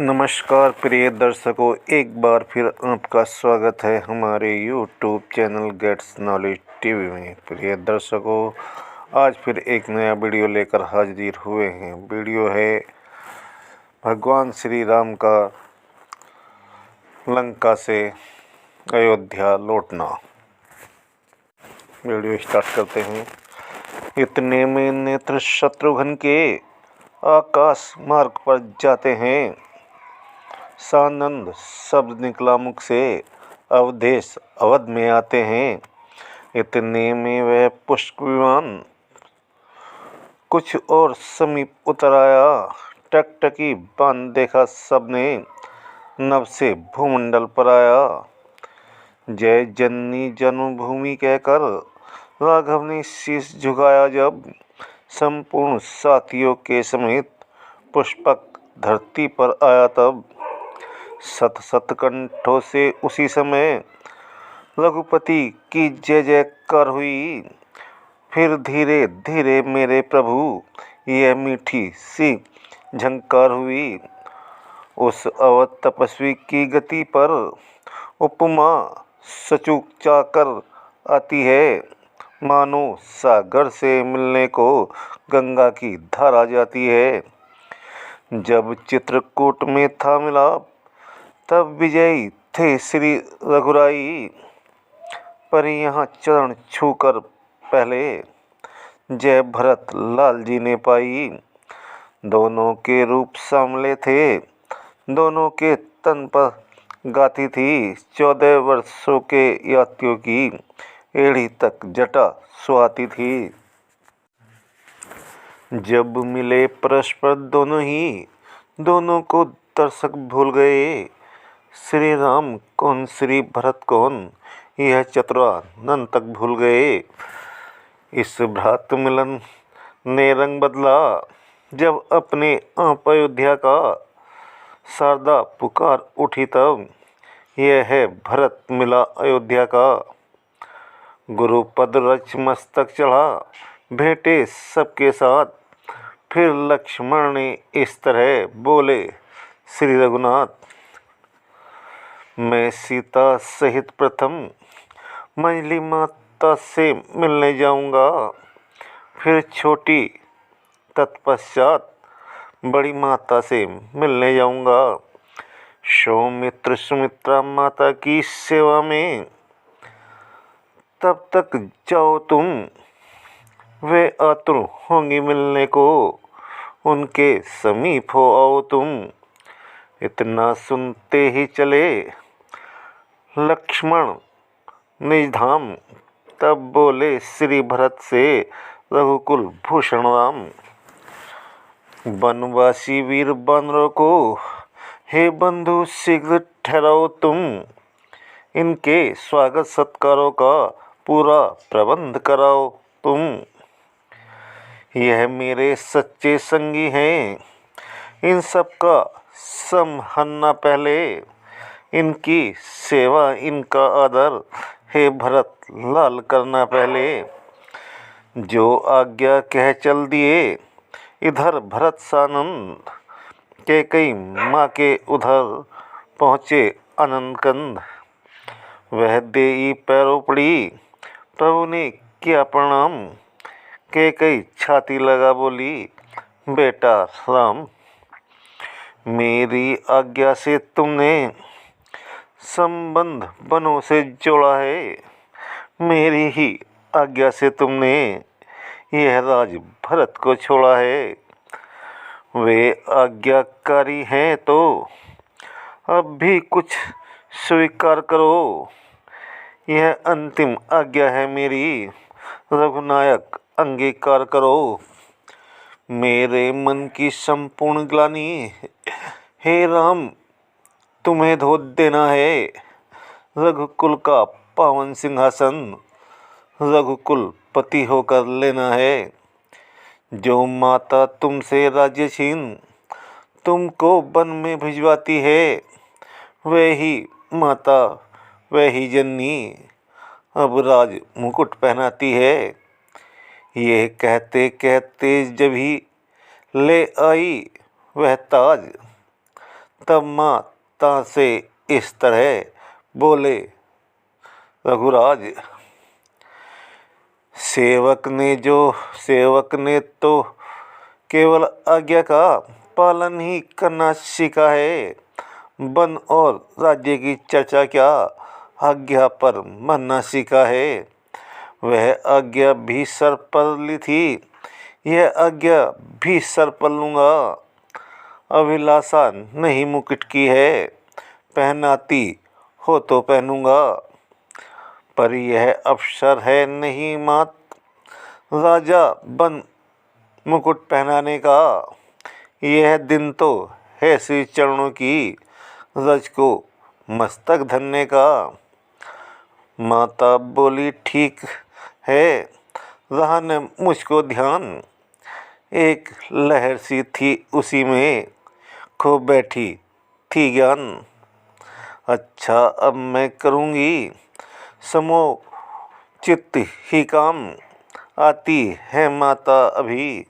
नमस्कार प्रिय दर्शकों, एक बार फिर आपका स्वागत है हमारे YouTube channel gets knowledge TV में। प्रिय दर्शकों, आज फिर एक नया वीडियो लेकर हाजिर हुए हैं। वीडियो है भगवान श्री राम का लंका से अयोध्या लौटना। वीडियो स्टार्ट करते हैं। इतने में नेत्र शत्रुघ्न के आकाश मार्ग पर जाते हैं। सानंद शब्द निकला मुख से, अवधेश अवध में आते हैं। इतने में वह पुष्प विमान कुछ और समीप उतर आया। टकटकी बांध देखा सबने, नभ से भूमंडल पर आया। जय जननी जन्मभूमि कहकर राघव ने शीश झुकाया जब, संपूर्ण साथियों के समेत पुष्पक धरती पर आया तब। सत सत कंठों से उसी समय रघुपति की जय जयकार हुई। फिर धीरे धीरे मेरे प्रभु यह मीठी सी झंकार हुई। उस अवध तपस्वी की गति पर उपमा सचूक चाकर आती है। मानो सागर से मिलने को गंगा की धारा जाती है। जब चित्रकूट में था मिलाप, तब विजयी थे श्री रघुराई। पर यहाँ चरण छूकर पहले जय भरत लाल जी ने पाई। दोनों के रूप सांवले थे, दोनों के तन पर गाती थी। 14 वर्षों के यात्रियों की एड़ी तक जटा सुहाती थी। जब मिले परस्पर दोनों ही, दोनों को दर्शक भूल गए। श्री राम कौन श्री भरत कौन, यह चतुरानन तक भूल गए। इस भ्रात मिलन ने रंग बदला, जब अपने आप अयोध्या का शारदा पुकार उठी तब। यह है भरत मिला अयोध्या का। गुरुपद रच मस्तक चढ़ा, भेंटे सबके साथ। फिर लक्ष्मण ने इस तरह बोले श्री रघुनाथ। मैं सीता सहित प्रथम मंझली माता से मिलने जाऊंगा। फिर छोटी तत्पश्चात बड़ी माता से मिलने जाऊंगा। सौमित्र सुमित्रा माता की सेवा में तब तक जाओ तुम। वे आतुर होंगी मिलने को, उनके समीप हो आओ तुम। इतना सुनते ही चले लक्ष्मण निज धाम, तब बोले श्री भरत से रघुकुल भूषण राम। वनवासी वीर बानरों को हे बंधु शीघ्र ठहराओ तुम। इनके स्वागत सत्कारों का पूरा प्रबंध कराओ तुम। यह मेरे सच्चे संगी हैं, इन सब का समहनना पहले। इनकी सेवा इनका आदर हे भरत लाल करना पहले। जो आज्ञा कह चल दिए इधर भरत सानंद, के कई माँ के उधर पहुँचे आनंद कंद। वह देई पैरों पड़ी, प्रभु ने किया प्रणाम। के कई छाती लगा बोली बेटा राम। मेरी आज्ञा से तुमने संबंध बनों से जोड़ा है। मेरी ही आज्ञा से तुमने यह राज भरत को छोड़ा है। वे आज्ञाकारी हैं तो अब भी कुछ स्वीकार करो। यह अंतिम आज्ञा है मेरी, रघुनायक अंगीकार करो। मेरे मन की संपूर्ण ग्लानि हे राम तुम्हें धो देना है। रघुकुल का पावन सिंहासन रघुकुल पति होकर लेना है। जो माता तुमसे राज्य छीन तुमको वन में भिजवाती है, वही माता वही जननी अब राज मुकुट पहनाती है। ये कहते कहते जब ही ले आई वह ताज, तब माता से इस तरह बोले रघुराज, सेवक ने तो केवल आज्ञा का पालन ही करना सीखा है। वन और राज्य की चर्चा क्या, आज्ञा पर मानना सीखा है। वह आज्ञा भी सर पर ली थी, यह आज्ञा भी सर पर लूँगा। अभिलाषा नहीं मुकुट की है, पहनाती हो तो पहनूंगा। पर यह अवसर है नहीं मात राजा बन मुकुट पहनाने का। यह दिन तो है श्री चरणों की रज को मस्तक धरने का। माता बोली, ठीक है, रहा न मुझको ध्यान। एक लहर सी थी उसी में, खो बैठी थी ज्ञान। अच्छा, अब मैं करूँगी समोचित ही काम। आती है माता अभी,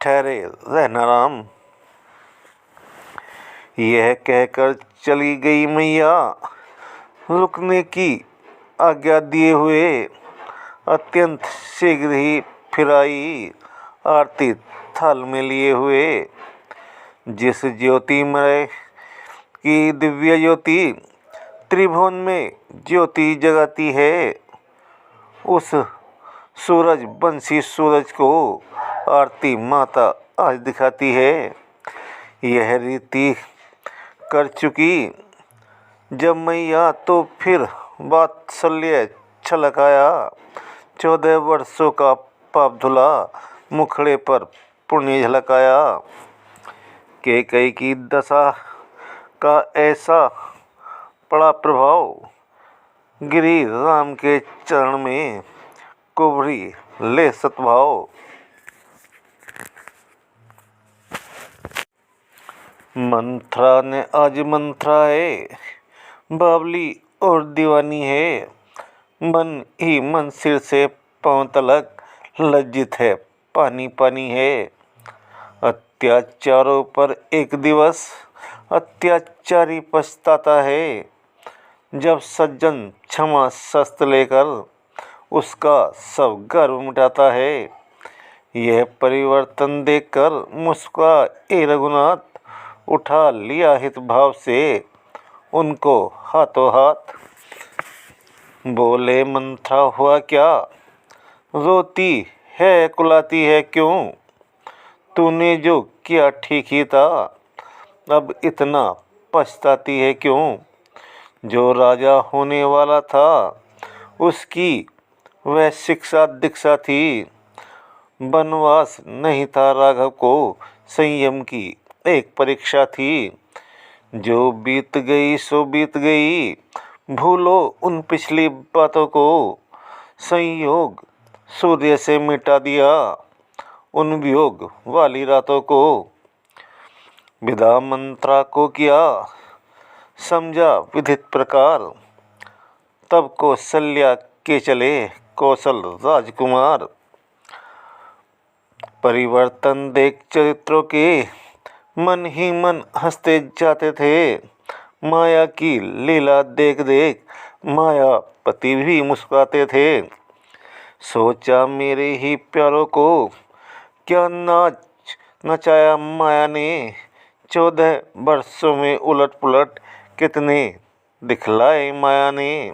ठहरे रहना राम। यह कहकर चली गई मैया, रुकने की आज्ञा दिए हुए। अत्यंत शीघ्र ही फिर आई, आरती थाल में लिए हुए। जिस ज्योतिमय की दिव्य ज्योति त्रिभुवन में ज्योति जगाती है, उस सूरज बंसी सूरज को आरती माता आज दिखाती है। यह रीति कर चुकी जब मैया, तो फिर वात्सल्य छलक आया। 14 वर्षों का पाप धुला, मुखड़े पर पुण्य झलक आया। कैकेयी की दशा का ऐसा पड़ा प्रभाव, गिरी राम के चरण में कुबरी ले सतभाव। मंथरा ने आज मंथरा है, बावली और दीवानी है। मन ही मन सिर से पांव तलक लज्जित है, पानी पानी है। अत्याचारों पर एक दिवस अत्याचारी पछताता है। जब सज्जन क्षमा शस्त्र लेकर उसका सब गर्व मिटाता है। यह परिवर्तन देखकर मुस्कुराए रघुनाथ, उठा लिया हित भाव से उनको हाथों हाथ। बोले, मंथरा हुआ क्या, रोती है कुलाती है क्यों। तूने जो किया ठीक ही था, अब इतना पछताती है क्यों। जो राजा होने वाला था, उसकी वह शिक्षा दीक्षा थी। वनवास नहीं था राघव को, संयम की एक परीक्षा थी। जो बीत गई सो बीत गई, भूलो उन पिछली बातों को। संयोग सूर्य से मिटा दिया, उन वियोग वाली रातों को। विदा मंत्रा को किया समझा विधित प्रकार, तब कौशल्या के चले कौशल राजकुमार। परिवर्तन देख चरित्रों के मन ही मन हंसते जाते थे। माया की लीला देख देख मायापति भी मुस्कुराते थे। सोचा, मेरे ही प्यारों को क्या नाच नचाया माया ने। 14 वर्षों में उलट पुलट कितने दिखलाए माया ने।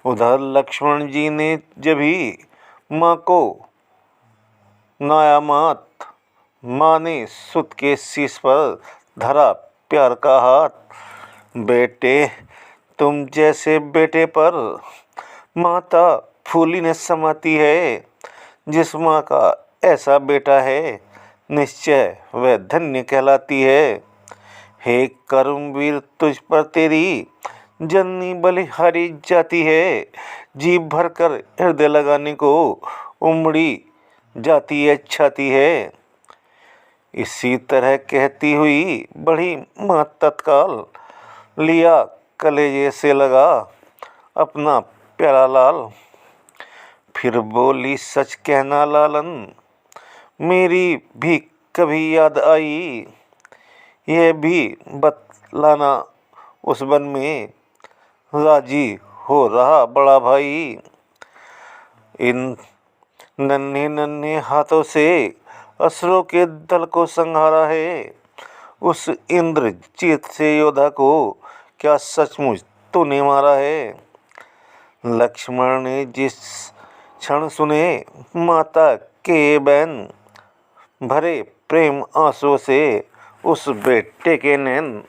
उधर लक्ष्मण जी ने जभी माँ को नाया मात, माँ ने सुत के शीश पर धरा प्यार का हाथ। बेटे, तुम जैसे बेटे पर माता फूली न समाती है। जिस माँ का ऐसा बेटा है, निश्चय वह धन्य कहलाती है। हे कर्मवीर, तुझ पर तेरी जननी बलिहारी जाती है। जी भर कर हृदय लगाने को उमड़ी जाती है छाती है। इसी तरह कहती हुई बड़ी माँ तत्काल, लिया कलेजे से लगा अपना प्यारा लाल। फिर बोली, सच कहना लालन, मेरी भी कभी याद आई, यह भी बतलाना उस वन में राजी हो रहा बड़ा भाई। इन नन्हे नन्हे हाथों से असुरों के दल को संहारा है। उस इंद्रजीत से योद्धा को क्या सचमुच तूने मारा है? लक्ष्मण ने जिस क्षण सुने माता के बैन, भरे प्रेम आंसुओं से उस बेटे के नैन।